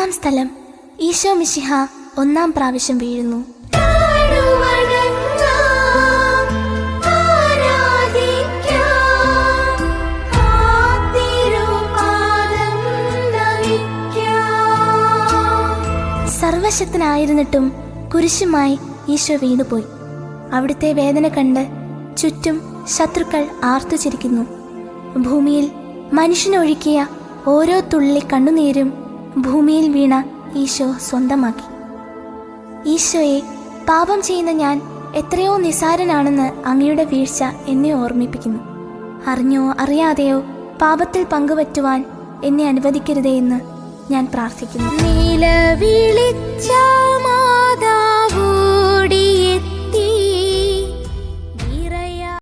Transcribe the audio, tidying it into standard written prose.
ഒന്നാം സ്ഥലം, ഈശോ മിശിഹ ഒന്നാം പ്രാവശ്യം വീഴുന്നു. സർവശക്തനായിരുന്നിട്ടും കുരിശുമായി ഈശോ വീണുപോയി. അവിടുത്തെ വേദന കണ്ട് ചുറ്റും ശത്രുക്കൾ ആർത്തുചിരിക്കുന്നു. ഭൂമിയിൽ മനുഷ്യനൊഴുക്കിയ ഓരോ തുള്ളി കണ്ണുനീരും ഭൂമിയിൽ വീണ ഈശോ സ്വന്തമാക്കി. ഈശോയെ, പാപം ചെയ്യുന്ന ഞാൻ എത്രയോ നിസാരനാണെന്ന് അങ്ങയുടെ വീഴ്ച എന്നെ ഓർമ്മിപ്പിക്കുന്നു. അറിഞ്ഞോ അറിയാതെയോ പാപത്തിൽ പങ്കുപറ്റുവാൻ എന്നെ അനുവദിക്കരുതേ എന്ന് ഞാൻ പ്രാർത്ഥിക്കുന്നു. നീലവിളിച്ച